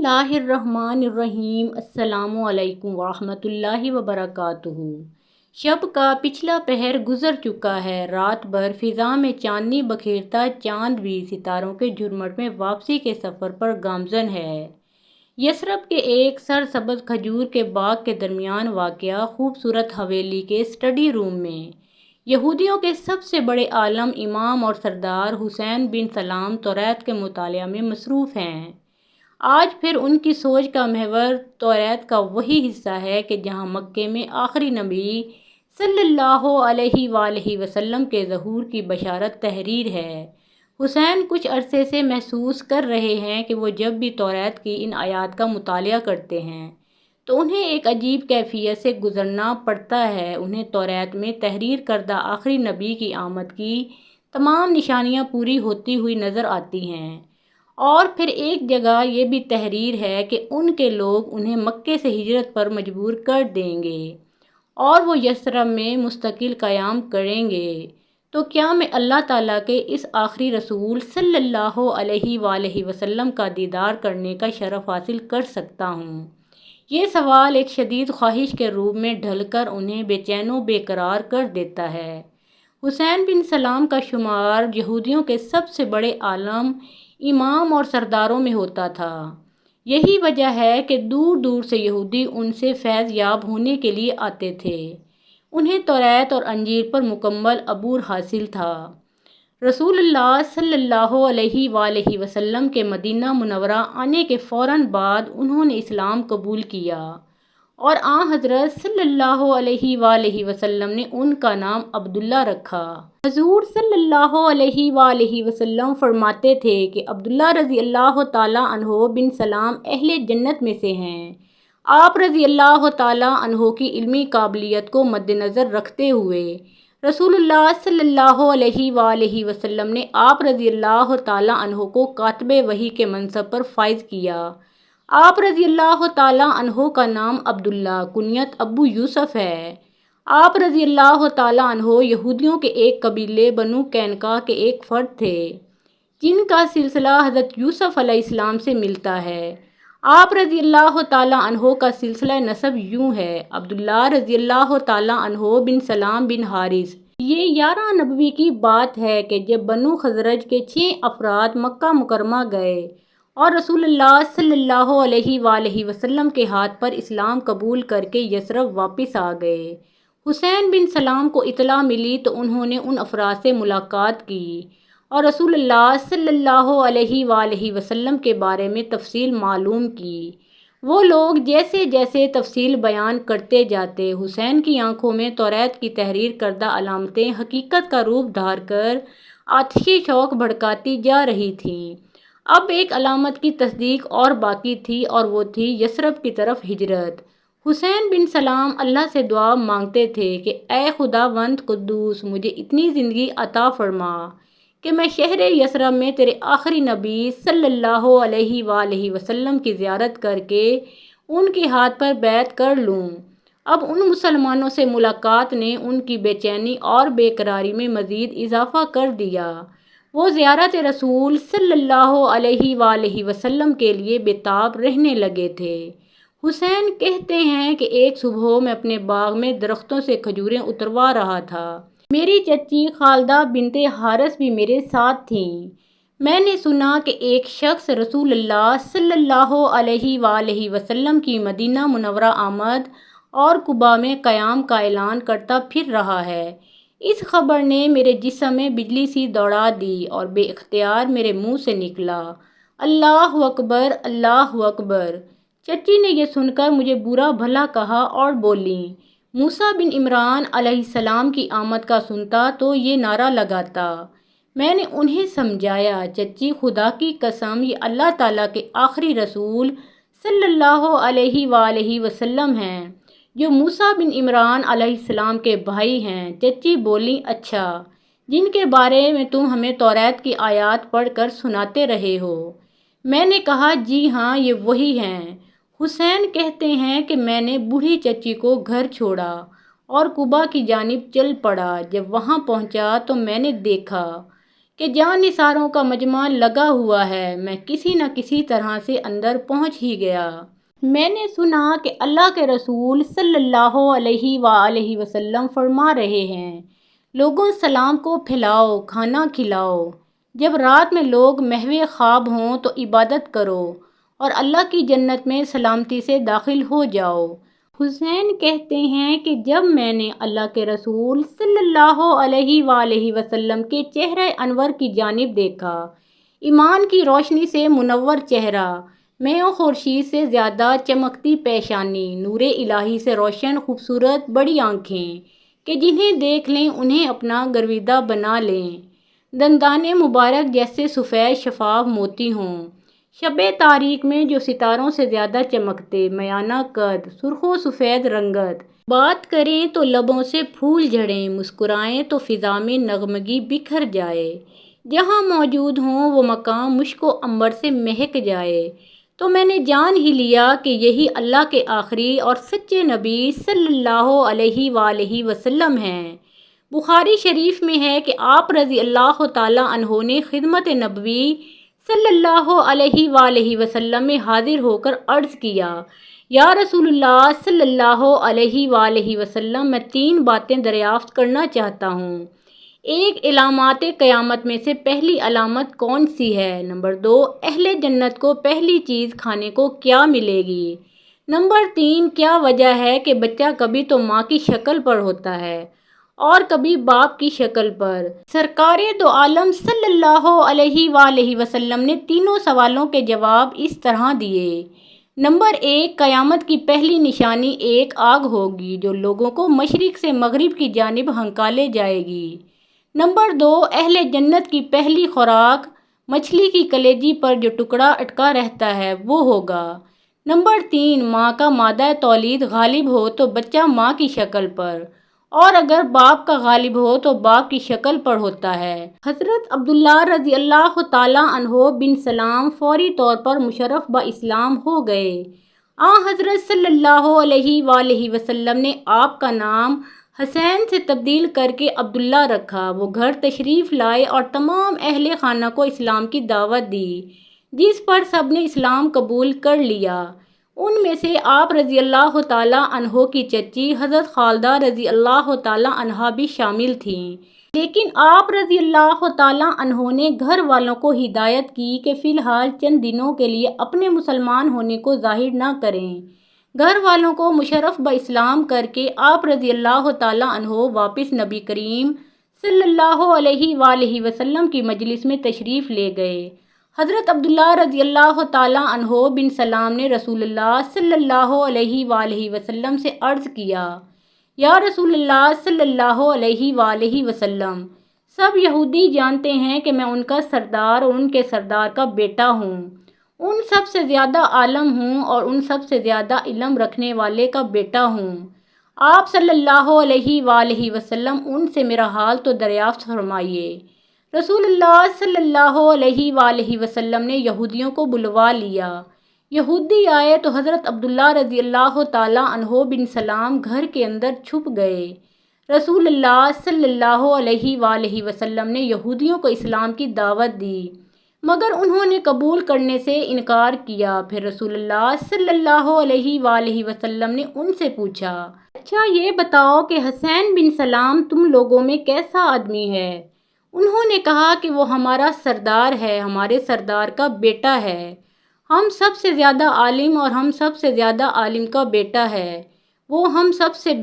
اللہ الرحمن الرحیم۔ السلام علیکم ورحمۃ وبرکاتہ۔ شب کا پچھلا پہر گزر چکا ہے، رات بھر فضا میں چاندنی بکھیرتا چاند بھی ستاروں کے جھرمٹ میں واپسی کے سفر پر گامزن ہے۔ یثرب کے ایک سرسبز کھجور کے باغ کے درمیان واقع خوبصورت حویلی کے اسٹڈی روم میں یہودیوں کے سب سے بڑے عالم، امام اور سردار حسین بن سلام توریت کے مطالعہ میں مصروف ہیں۔ آج پھر ان کی سوچ کا محور توریت کا وہی حصہ ہے کہ جہاں مکے میں آخری نبی صلی اللہ علیہ وآلہ وسلم کے ظہور کی بشارت تحریر ہے۔ حسین کچھ عرصے سے محسوس کر رہے ہیں کہ وہ جب بھی توریت کی ان آیات کا مطالعہ کرتے ہیں تو انہیں ایک عجیب کیفیت سے گزرنا پڑتا ہے۔ انہیں توریت میں تحریر کردہ آخری نبی کی آمد کی تمام نشانیاں پوری ہوتی ہوئی نظر آتی ہیں، اور پھر ایک جگہ یہ بھی تحریر ہے کہ ان کے لوگ انہیں مکے سے ہجرت پر مجبور کر دیں گے اور وہ یثرب میں مستقل قیام کریں گے۔ تو کیا میں اللہ تعالیٰ کے اس آخری رسول صلی اللہ علیہ وآلہ وسلم کا دیدار کرنے کا شرف حاصل کر سکتا ہوں؟ یہ سوال ایک شدید خواہش کے روپ میں ڈھل کر انہیں بے چین و بے قرار کر دیتا ہے۔ حسین بن سلام کا شمار یہودیوں کے سب سے بڑے عالم، امام اور سرداروں میں ہوتا تھا۔ یہی وجہ ہے کہ دور دور سے یہودی ان سے فیض یاب ہونے کے لیے آتے تھے۔ انہیں توریت اور انجیل پر مکمل عبور حاصل تھا۔ رسول اللہ صلی اللہ علیہ وآلہ وسلم کے مدینہ منورہ آنے کے فوراً بعد انہوں نے اسلام قبول کیا اور آن حضرت صلی اللہ علیہ وآلہ وسلم نے ان کا نام عبداللہ رکھا۔ حضور صلی اللہ علیہ وآلہ وسلم فرماتے تھے کہ عبداللہ رضی اللہ تعالیٰ عنہ بن سلام اہل جنت میں سے ہیں۔ آپ رضی اللہ تعالیٰ عنہ کی علمی قابلیت کو مد نظر رکھتے ہوئے رسول اللہ صلی اللہ علیہ وآلہ وسلم نے آپ رضی اللہ تعالیٰ عنہ کو کاتب وحی کے منصب پر فائز کیا۔ آپ رضی اللہ تعالیٰ عنہ کا نام عبداللہ کنیت ابو یوسف ہے۔ آپ رضی اللہ تعالیٰ عنہ یہودیوں کے ایک قبیلے بنو قینقاع کے ایک فرد تھے، جن کا سلسلہ حضرت یوسف علیہ السلام سے ملتا ہے۔ آپ رضی اللہ تعالیٰ عنہ کا سلسلہ نسب یوں ہے: عبداللہ رضی اللہ تعالیٰ عنہ بن سلام بن حارث۔ یہ 11 نبوی کی بات ہے کہ جب بنو خزرج کے 6 افراد مکہ مکرمہ گئے اور رسول اللہ صلی اللہ علیہ وآلہ وسلم کے ہاتھ پر اسلام قبول کر کے یثرب واپس آ گئے۔ حسین بن سلام کو اطلاع ملی تو انہوں نے ان افراد سے ملاقات کی اور رسول اللہ صلی اللہ علیہ وآلہ وسلم کے بارے میں تفصیل معلوم کی۔ وہ لوگ جیسے جیسے تفصیل بیان کرتے جاتے، حسین کی آنکھوں میں توریت کی تحریر کردہ علامتیں حقیقت کا روپ دھار کر آتش شوق بھڑکاتی جا رہی تھیں۔ اب ایک علامت کی تصدیق اور باقی تھی، اور وہ تھی یثرب کی طرف ہجرت۔ حسین بن سلام اللہ سے دعا مانگتے تھے کہ اے خداوند قدوس، مجھے اتنی زندگی عطا فرما کہ میں شہر یثرب میں تیرے آخری نبی صلی اللہ علیہ وآلہ وسلم کی زیارت کر کے ان کے ہاتھ پر بیعت کر لوں۔ اب ان مسلمانوں سے ملاقات نے ان کی بے چینی اور بے قراری میں مزید اضافہ کر دیا۔ وہ زیارت رسول صلی اللہ علیہ وآلہ وسلم کے لیے بے تاب رہنے لگے تھے۔ حسین کہتے ہیں کہ ایک صبح میں اپنے باغ میں درختوں سے کھجوریں اتروا رہا تھا۔ میری چچی خالدہ بنت حارث بھی میرے ساتھ تھیں۔ میں نے سنا کہ ایک شخص رسول اللہ صلی اللہ علیہ وآلہ وسلم کی مدینہ منورہ آمد اور قباء میں قیام کا اعلان کرتا پھر رہا ہے۔ اس خبر نے میرے جسم میں بجلی سی دوڑا دی اور بے اختیار میرے منہ سے نکلا، اللہ اکبر، اللہ اکبر۔ چچی نے یہ سن کر مجھے برا بھلا کہا اور بولیں، موسیٰ بن عمران علیہ السلام کی آمد کا سنتا تو یہ نعرہ لگاتا۔ میں نے انہیں سمجھایا، چچی خدا کی قسم، یہ اللہ تعالیٰ کے آخری رسول صلی اللہ علیہ وآلہ وسلم ہیں، جو موسیٰ بن عمران علیہ السلام کے بھائی ہیں۔ چچی بولیں، اچھا، جن کے بارے میں تم ہمیں توریت کی آیات پڑھ کر سناتے رہے ہو؟ میں نے کہا، جی ہاں، یہ وہی ہیں۔ حسین کہتے ہیں کہ میں نے بوڑھی چچی کو گھر چھوڑا اور قباء کی جانب چل پڑا۔ جب وہاں پہنچا تو میں نے دیکھا کہ جان نثاروں کا مجمع لگا ہوا ہے، میں کسی نہ کسی طرح سے اندر پہنچ ہی گیا۔ میں نے سنا کہ اللہ کے رسول صلی اللہ علیہ وآلہ وسلم فرما رہے ہیں، لوگوں سلام کو پھیلاؤ، کھانا کھلاؤ۔ جب رات میں لوگ محو خواب ہوں تو عبادت کرو اور اللہ کی جنت میں سلامتی سے داخل ہو جاؤ۔ حسین کہتے ہیں کہ جب میں نے اللہ کے رسول صلی اللہ علیہ وآلہ وسلم کے چہرہ انور کی جانب دیکھا، ایمان کی روشنی سے منور چہرہ، میں و خورشید سے زیادہ چمکتی پیشانی، نور الہی سے روشن خوبصورت بڑی آنکھیں کہ جنہیں دیکھ لیں انہیں اپنا گرویدہ بنا لیں، دندان مبارک جیسے سفید شفاف موتی ہوں، شب تاریک میں جو ستاروں سے زیادہ چمکتے، میانہ قد، سرخ و سفید رنگت، بات کریں تو لبوں سے پھول جھڑیں، مسکرائیں تو فضا میں نغمگی بکھر جائے، جہاں موجود ہوں وہ مقام مشک و عنبر سے مہک جائے، تو میں نے جان ہی لیا کہ یہی اللہ کے آخری اور سچے نبی صلی اللہ علیہ وآلہ وسلم ہیں۔ بخاری شریف میں ہے کہ آپ رضی اللہ تعالیٰ عنہ نے خدمت نبوی صلی اللہ علیہ وآلہ وسلم میں حاضر ہو کر عرض کیا، یا رسول اللہ صلی اللہ علیہ وآلہ وسلم، میں 3 باتیں دریافت کرنا چاہتا ہوں۔ ایک، علامات قیامت میں سے پہلی علامت کون سی ہے؟ نمبر 2، اہل جنت کو پہلی چیز کھانے کو کیا ملے گی؟ نمبر 3، کیا وجہ ہے کہ بچہ کبھی تو ماں کی شکل پر ہوتا ہے اور کبھی باپ کی شکل پر؟ سرکار دو عالم صلی اللہ علیہ وآلہ وسلم نے تینوں سوالوں کے جواب اس طرح دیے۔ نمبر 1، قیامت کی پہلی نشانی ایک آگ ہوگی جو لوگوں کو مشرق سے مغرب کی جانب ہنکالے جائے گی۔ نمبر 2، اہل جنت کی پہلی خوراک مچھلی کی کلیجی پر جو ٹکڑا اٹکا رہتا ہے وہ ہوگا۔ نمبر 3، ماں کا مادہ تولید غالب ہو تو بچہ ماں کی شکل پر، اور اگر باپ کا غالب ہو تو باپ کی شکل پر ہوتا ہے۔ حضرت عبداللہ رضی اللہ تعالیٰ عنہ بن سلام فوری طور پر مشرف اسلام ہو گئے۔ حضرت صلی اللہ علیہ وآلہ وسلم نے آپ کا نام حسین سے تبدیل کر کے عبداللہ رکھا۔ وہ گھر تشریف لائے اور تمام اہل خانہ کو اسلام کی دعوت دی، جس پر سب نے اسلام قبول کر لیا۔ ان میں سے آپ رضی اللہ تعالیٰ عنہ کی چچی حضرت خالدہ رضی اللہ تعالیٰ عنہا بھی شامل تھیں، لیکن آپ رضی اللہ تعالیٰ عنہ نے گھر والوں کو ہدایت کی کہ فی الحال چند دنوں کے لیے اپنے مسلمان ہونے کو ظاہر نہ کریں۔ گھر والوں کو مشرف اسلام کر کے آپ رضی اللہ تعالیٰ عنہ واپس نبی کریم صلی اللہ علیہ وآلہ وسلم کی مجلس میں تشریف لے گئے۔ حضرت عبداللہ رضی اللہ تعالیٰ عنہ بن سلام نے رسول اللہ صلی اللہ علیہ وآلہ وسلم سے عرض کیا، یا رسول اللہ صلی اللہ علیہ وآلہ وسلم، سب یہودی جانتے ہیں کہ میں ان کا سردار اور ان کے سردار کا بیٹا ہوں، ان سب سے زیادہ عالم ہوں اور ان سب سے زیادہ علم رکھنے والے کا بیٹا ہوں۔ آپ صلی اللہ علیہ وآلہ وسلم ان سے میرا حال تو دریافت فرمائیے۔ رسول اللہ صلی اللہ علیہ وآلہ وسلم نے یہودیوں کو بلوا لیا۔ یہودی آئے تو حضرت عبداللہ رضی اللہ تعالیٰ عنہ بن سلام گھر کے اندر چھپ گئے۔ رسول اللہ صلی اللہ علیہ وآلہ وسلم نے یہودیوں کو اسلام کی دعوت دی، مگر انہوں نے قبول کرنے سے انکار کیا۔ پھر رسول اللہ صلی اللہ علیہ وآلہ وسلم نے ان سے پوچھا، اچھا یہ بتاؤ کہ حسین بن سلام تم لوگوں میں کیسا آدمی ہے؟ انہوں نے کہا کہ وہ ہمارا سردار ہے، ہمارے سردار کا بیٹا ہے، ہم سب سے زیادہ عالم اور ہم سب سے زیادہ عالم کا بیٹا ہے، وہ ہم سب سے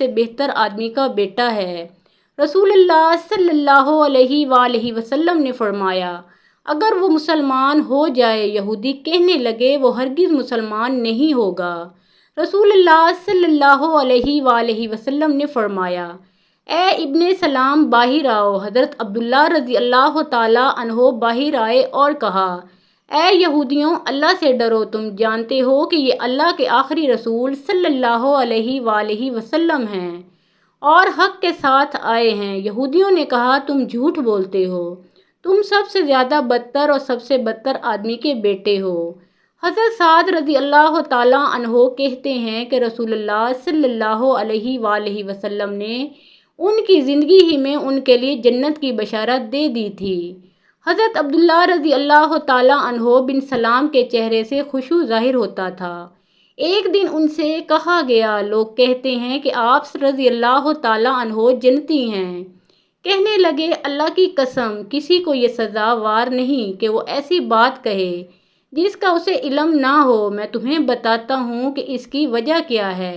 بہتر آدمی کا بیٹا ہے۔ رسول اللہ صلی اللہ علیہ وآلہ وسلم نے فرمایا، اگر وہ مسلمان ہو جائے۔ یہودی کہنے لگے، وہ ہرگز مسلمان نہیں ہوگا۔ رسول اللہ صلی اللہ علیہ وآلہ وسلم نے فرمایا، اے ابن سلام باہر آؤ۔ حضرت عبداللہ رضی اللہ تعالیٰ عنہ باہر آئے اور کہا، اے یہودیوں، اللہ سے ڈرو، تم جانتے ہو کہ یہ اللہ کے آخری رسول صلی اللہ علیہ وآلہ وسلم ہیں اور حق کے ساتھ آئے ہیں۔ یہودیوں نے کہا، تم جھوٹ بولتے ہو، تم سب سے زیادہ بدتر اور سب سے بدتر آدمی کے بیٹے ہو۔ حضرت سعد رضی اللہ تعالیٰ عنہ کہتے ہیں کہ رسول اللہ صلی اللہ علیہ وآلہ وسلم نے ان کی زندگی ہی میں ان کے لیے جنت کی بشارت دے دی تھی۔ حضرت عبداللہ رضی اللہ تعالیٰ عنہ بن سلام کے چہرے سے خشوع ظاہر ہوتا تھا۔ ایک دن ان سے کہا گیا، لوگ کہتے ہیں کہ آپ رضی اللہ تعالیٰ عنہ جنتی ہیں۔ کہنے لگے، اللہ کی قسم، کسی کو یہ سزاوار نہیں کہ وہ ایسی بات کہے جس کا اسے علم نہ ہو۔ میں تمہیں بتاتا ہوں کہ اس کی وجہ کیا ہے۔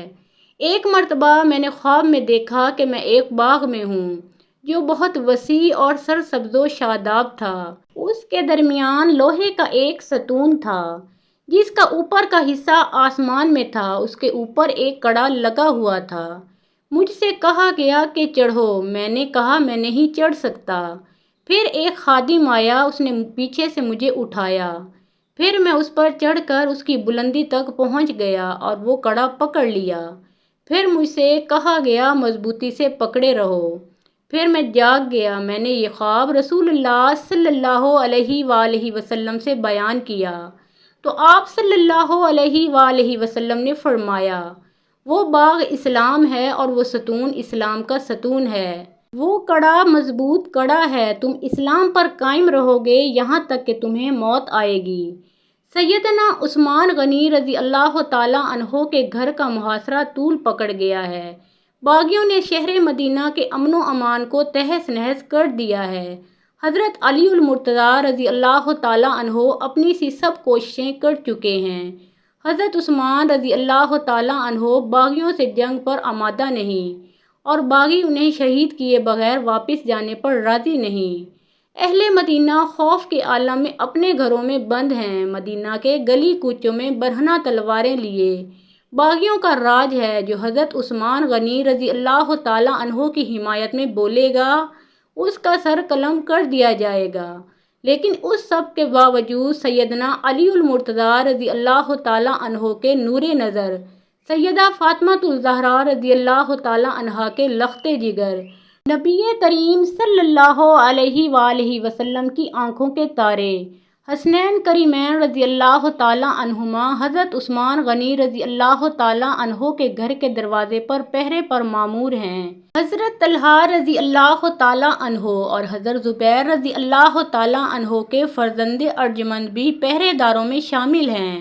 ایک مرتبہ میں نے خواب میں دیکھا کہ میں ایک باغ میں ہوں جو بہت وسیع اور سرسبز و شاداب تھا۔ اس کے درمیان لوہے کا ایک ستون تھا جس کا اوپر کا حصہ آسمان میں تھا۔ اس کے اوپر ایک کڑا لگا ہوا تھا۔ مجھ سے کہا گیا کہ چڑھو۔ میں نے کہا میں نہیں چڑھ سکتا۔ پھر ایک خادم آیا، اس نے پیچھے سے مجھے اٹھایا۔ پھر میں اس پر چڑھ کر اس کی بلندی تک پہنچ گیا اور وہ کڑا پکڑ لیا۔ پھر مجھ سے کہا گیا مضبوطی سے پکڑے رہو۔ پھر میں جاگ گیا۔ میں نے یہ خواب رسول اللہ صلی اللہ علیہ وآلہ وسلم سے بیان کیا تو آپ صلی اللہ علیہ وآلہ وسلم نے فرمایا، وہ باغ اسلام ہے اور وہ ستون اسلام کا ستون ہے۔ وہ کڑا مضبوط کڑا ہے۔ تم اسلام پر قائم رہو گے یہاں تک کہ تمہیں موت آئے گی۔ سیدنا عثمان غنی رضی اللہ تعالیٰ عنہ کے گھر کا محاصرہ طول پکڑ گیا ہے۔ باغیوں نے شہر مدینہ کے امن و امان کو تہس نہس کر دیا ہے۔ حضرت علی المرتضیٰ رضی اللہ تعالیٰ عنہ اپنی سی سب کوششیں کر چکے ہیں۔ حضرت عثمان رضی اللہ تعالیٰ عنہ باغیوں سے جنگ پر آمادہ نہیں اور باغی انہیں شہید کیے بغیر واپس جانے پر راضی نہیں۔ اہل مدینہ خوف کے عالم میں اپنے گھروں میں بند ہیں۔ مدینہ کے گلی کوچوں میں برہنہ تلواریں لیے باغیوں کا راج ہے۔ جو حضرت عثمان غنی رضی اللہ تعالیٰ عنہ کی حمایت میں بولے گا اس کا سر قلم کر دیا جائے گا۔ لیکن اس سب کے باوجود سیدنا علی المرتضیٰ رضی اللہ تعالیٰ عنہ کے نور نظر، سیدہ فاطمہ الزہرا رضی اللہ تعالیٰ عنہا کے لخت جگر، نبی کریم صلی اللہ علیہ وآلہ وسلم کی آنکھوں کے تارے، حسنین کریمین رضی اللہ تعالیٰ عنہما حضرت عثمان غنی رضی اللہ تعالیٰ عنہ کے گھر کے دروازے پر پہرے پر مامور ہیں۔ حضرت طلحہ رضی اللہ تعالیٰ عنہ اور حضرت زبیر رضی اللہ تعالیٰ عنہ کے فرزند ارجمند بھی پہرے داروں میں شامل ہیں۔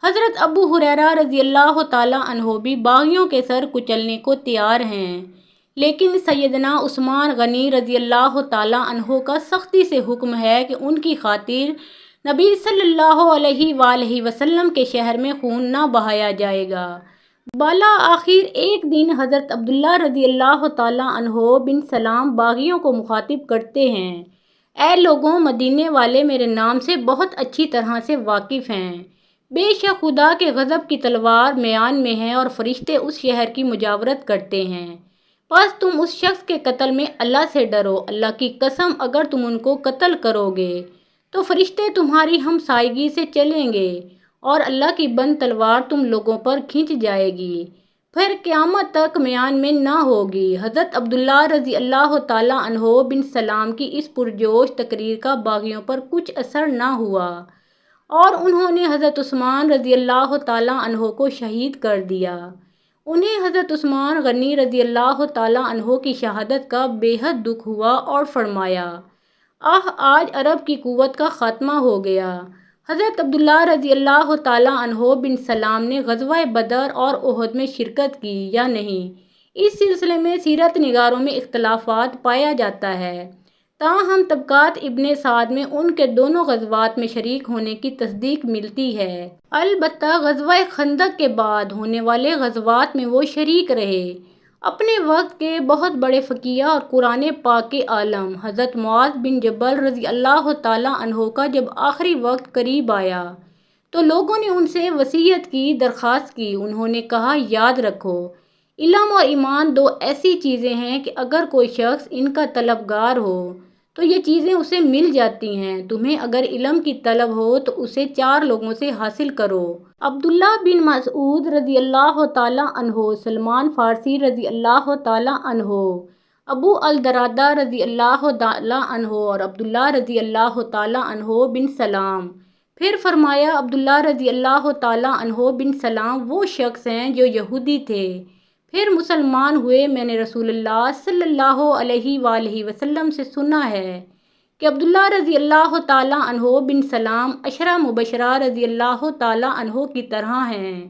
حضرت ابو ہریرہ رضی اللہ تعالیٰ عنہ بھی باغیوں کے سر کچلنے کو تیار ہیں۔ لیکن سیدنا عثمان غنی رضی اللہ تعالیٰ عنہ کا سختی سے حکم ہے کہ ان کی خاطر نبی صلی اللہ علیہ وآلہ وسلم کے شہر میں خون نہ بہایا جائے گا۔ بالآخر ایک دن حضرت عبداللہ رضی اللہ تعالیٰ عنہ بن سلام باغیوں کو مخاطب کرتے ہیں، اے لوگوں، مدینے والے میرے نام سے بہت اچھی طرح سے واقف ہیں۔ بے شک خدا کے غضب کی تلوار میان میں ہے اور فرشتے اس شہر کی مجاورت کرتے ہیں۔ بس تم اس شخص کے قتل میں اللہ سے ڈرو۔ اللہ کی قسم، اگر تم ان کو قتل کرو گے تو فرشتے تمہاری ہمسائیگی سے چلیں گے اور اللہ کی بند تلوار تم لوگوں پر کھنچ جائے گی، پھر قیامت تک میان میں نہ ہوگی۔ حضرت عبداللہ رضی اللہ تعالیٰ عنہ بن سلام کی اس پرجوش تقریر کا باغیوں پر کچھ اثر نہ ہوا اور انہوں نے حضرت عثمان رضی اللہ تعالیٰ عنہ کو شہید کر دیا۔ انہیں حضرت عثمان غنی رضی اللہ تعالیٰ عنہ کی شہادت کا بے حد دکھ ہوا اور فرمایا، آج عرب کی قوت کا خاتمہ ہو گیا۔ حضرت عبداللہ رضی اللہ تعالیٰ عنہ بن سلام نے غزوہ بدر اور احد میں شرکت کی یا نہیں، اس سلسلے میں سیرت نگاروں میں اختلافات پایا جاتا ہے۔ تاہم طبقات ابن سعد میں ان کے دونوں غزوات میں شریک ہونے کی تصدیق ملتی ہے۔ البتہ غزوہ خندق کے بعد ہونے والے غزوات میں وہ شریک رہے۔ اپنے وقت کے بہت بڑے فقیہ اور قرآن پاک کے عالم حضرت معاذ بن جبل رضی اللہ تعالیٰ عنہ کا جب آخری وقت قریب آیا تو لوگوں نے ان سے وصیت کی، درخواست کی۔ انہوں نے کہا، یاد رکھو، علم اور ایمان دو ایسی چیزیں ہیں کہ اگر کوئی شخص ان کا طلبگار ہو تو یہ چیزیں اسے مل جاتی ہیں۔ تمہیں اگر علم کی طلب ہو تو اسے 4 لوگوں سے حاصل کرو۔ عبداللہ بن مسعود رضی اللہ تعالیٰ عنہ، سلمان فارسی رضی اللہ تعالیٰ عنہ، ابو الدرداء رضی اللہ تعالیٰ عنہ اور عبداللہ رضی اللہ تعالیٰ عنہ بن سلام۔ پھر فرمایا، عبداللہ رضی اللہ تعالیٰ عنہ بن سلام وہ شخص ہیں جو یہودی تھے، پھر مسلمان ہوئے۔ میں نے رسول اللہ صلی اللہ علیہ وآلہ وسلم سے سنا ہے کہ عبداللہ رضی اللہ تعالیٰ عنہ بن سلام عشرہ مبشرہ رضی اللہ تعالیٰ عنہ کی طرح ہیں۔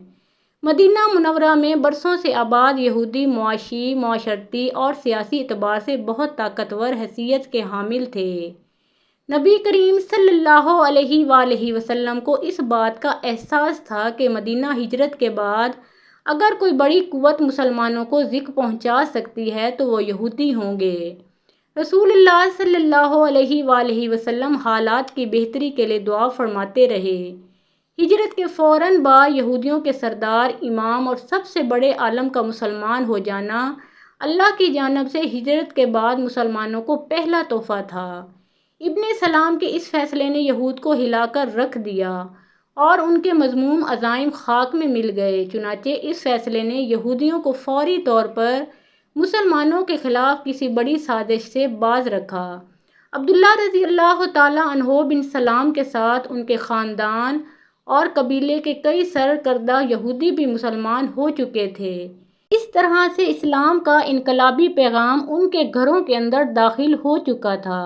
مدینہ منورہ میں برسوں سے آباد یہودی معاشی، معاشرتی اور سیاسی اعتبار سے بہت طاقتور حیثیت کے حامل تھے۔ نبی کریم صلی اللہ علیہ وآلہ وسلم کو اس بات کا احساس تھا کہ مدینہ ہجرت کے بعد اگر کوئی بڑی قوت مسلمانوں کو ذکر پہنچا سکتی ہے تو وہ یہودی ہوں گے۔ رسول اللہ صلی اللہ علیہ وآلہ وسلم حالات کی بہتری کے لیے دعا فرماتے رہے۔ ہجرت کے فوراً بعد یہودیوں کے سردار، امام اور سب سے بڑے عالم کا مسلمان ہو جانا اللہ کی جانب سے ہجرت کے بعد مسلمانوں کو پہلا تحفہ تھا۔ ابن سلام کے اس فیصلے نے یہود کو ہلا کر رکھ دیا اور ان کے مذموم عزائم خاک میں مل گئے۔ چنانچہ اس فیصلے نے یہودیوں کو فوری طور پر مسلمانوں کے خلاف کسی بڑی سازش سے باز رکھا۔ عبداللہ رضی اللہ تعالیٰ عنہ بن سلام کے ساتھ ان کے خاندان اور قبیلے کے کئی سرکردہ یہودی بھی مسلمان ہو چکے تھے۔ اس طرح سے اسلام کا انقلابی پیغام ان کے گھروں کے اندر داخل ہو چکا تھا۔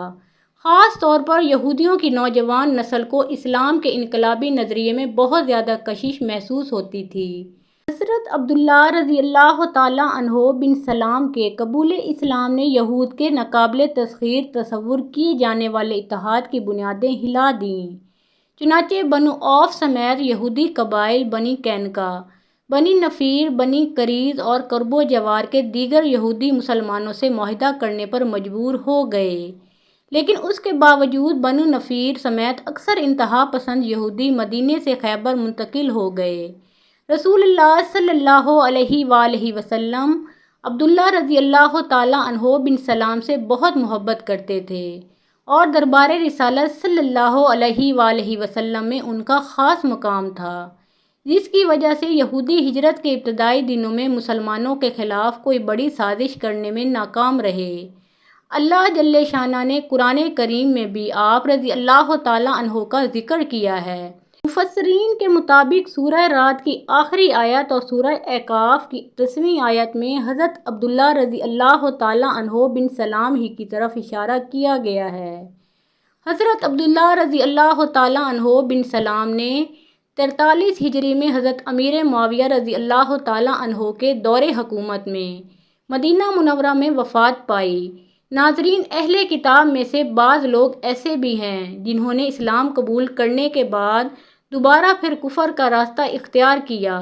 خاص طور پر یہودیوں کی نوجوان نسل کو اسلام کے انقلابی نظریے میں بہت زیادہ کشش محسوس ہوتی تھی۔ حضرت عبداللہ رضی اللہ تعالیٰ عنہ بن سلام کے قبول اسلام نے یہود کے ناقابل تسخیر تصور کیے جانے والے اتحاد کی بنیادیں ہلا دیں۔ چنانچہ بنو اوف سمیت یہودی قبائل بنی قینقاع، بنی نفیر، بنی قریظ اور کرب و جوار کے دیگر یہودی مسلمانوں سے معاہدہ کرنے پر مجبور ہو گئے، لیکن اس کے باوجود بنو نفیر سمیت اکثر انتہا پسند یہودی مدینے سے خیبر منتقل ہو گئے۔ رسول اللہ صلی اللہ علیہ وآلہ وسلم عبداللہ رضی اللہ تعالیٰ عنہ بن سلام سے بہت محبت کرتے تھے اور دربار رسالت صلی اللہ علیہ وآلہ وسلم میں ان کا خاص مقام تھا، جس کی وجہ سے یہودی ہجرت کے ابتدائی دنوں میں مسلمانوں کے خلاف کوئی بڑی سازش کرنے میں ناکام رہے۔ اللہ جل شانہ نے قرآن کریم میں بھی آپ رضی اللہ تعالیٰ عنہ کا ذکر کیا ہے۔ مفسرین کے مطابق سورہ رعد کی آخری آیت اور سورہ اعراف کی 10ویں آیت میں حضرت عبداللہ رضی اللہ تعالیٰ عنہ بن سلام ہی کی طرف اشارہ کیا گیا ہے۔ حضرت عبداللہ رضی اللہ تعالیٰ عنہ بن سلام نے 43 ہجری میں حضرت امیر معاویہ رضی اللہ تعالیٰ عنہ کے دور حکومت میں مدینہ منورہ میں وفات پائی۔ ناظرین، اہل کتاب میں سے بعض لوگ ایسے بھی ہیں جنہوں نے اسلام قبول کرنے کے بعد دوبارہ پھر کفر کا راستہ اختیار کیا۔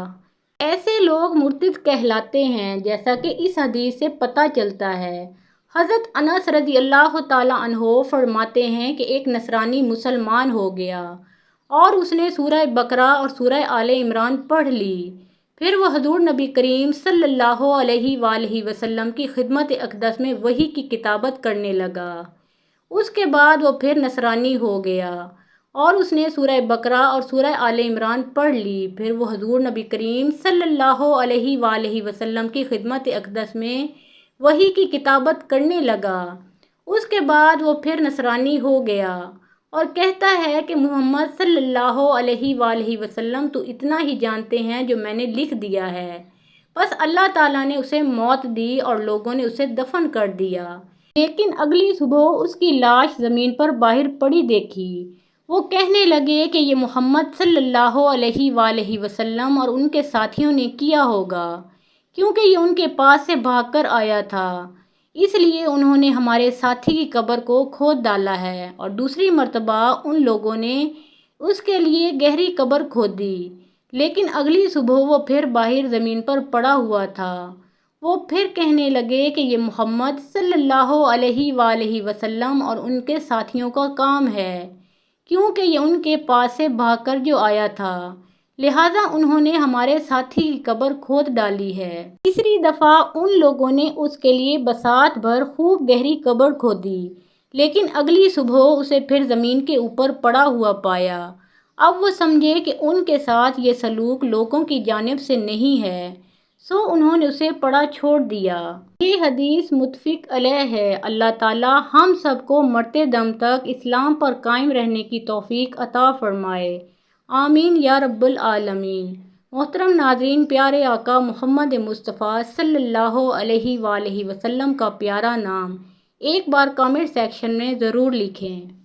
ایسے لوگ مرتد کہلاتے ہیں، جیسا کہ اس حدیث سے پتہ چلتا ہے۔ حضرت انس رضی اللہ تعالیٰ عنہ فرماتے ہیں کہ ایک نصرانی مسلمان ہو گیا اور اس نے سورہ بقرہ اور سورہ آل عمران پڑھ لی، پھر وہ حضور نبی کریم صلی اللہ علیہ وآلہ وسلم کی خدمت اقدس میں وحی کی کتابت کرنے لگا۔ اس کے بعد وہ پھر نصرانی ہو گیا اور اس نے سورہ بقرہ اور سورہ آل عمران پڑھ لی، پھر وہ حضور نبی کریم صلی اللہ علیہ وآلہ وسلم کی خدمت اقدس میں وحی کی کتابت کرنے لگا۔ اس کے بعد وہ پھر نصرانی ہو گیا اور کہتا ہے کہ محمد صلی اللہ علیہ وآلہ وسلم تو اتنا ہی جانتے ہیں جو میں نے لکھ دیا ہے۔ بس اللہ تعالیٰ نے اسے موت دی اور لوگوں نے اسے دفن کر دیا، لیکن اگلی صبح اس کی لاش زمین پر باہر پڑی دیکھی۔ وہ کہنے لگے کہ یہ محمد صلی اللہ علیہ وآلہ وسلم اور ان کے ساتھیوں نے کیا ہوگا، کیونکہ یہ ان کے پاس سے بھاگ کر آیا تھا، اس لیے انہوں نے ہمارے ساتھی کی قبر کو کھود ڈالا ہے۔ اور دوسری مرتبہ ان لوگوں نے اس کے لیے گہری قبر کھودی، لیکن اگلی صبح وہ پھر باہر زمین پر پڑا ہوا تھا۔ وہ پھر کہنے لگے کہ یہ محمد صلی اللہ علیہ وآلہ وسلم اور ان کے ساتھیوں کا کام ہے، کیونکہ یہ ان کے پاس سے بھاگ کر جو آیا تھا، لہٰذا انہوں نے ہمارے ساتھی کی قبر کھود ڈالی ہے۔ تیسری دفعہ ان لوگوں نے اس کے لیے بساط بھر خوب گہری قبر کھودی، لیکن اگلی صبح اسے پھر زمین کے اوپر پڑا ہوا پایا۔ اب وہ سمجھے کہ ان کے ساتھ یہ سلوک لوگوں کی جانب سے نہیں ہے، سو انہوں نے اسے پڑا چھوڑ دیا۔ یہ حدیث متفق علیہ ہے۔ اللہ تعالیٰ ہم سب کو مرتے دم تک اسلام پر قائم رہنے کی توفیق عطا فرمائے، آمین یا رب العالمین۔ محترم ناظرین، پیارے آقا محمد مصطفیٰ صلی اللہ علیہ وآلہ وسلم کا پیارا نام ایک بار کامنٹ سیکشن میں ضرور لکھیں۔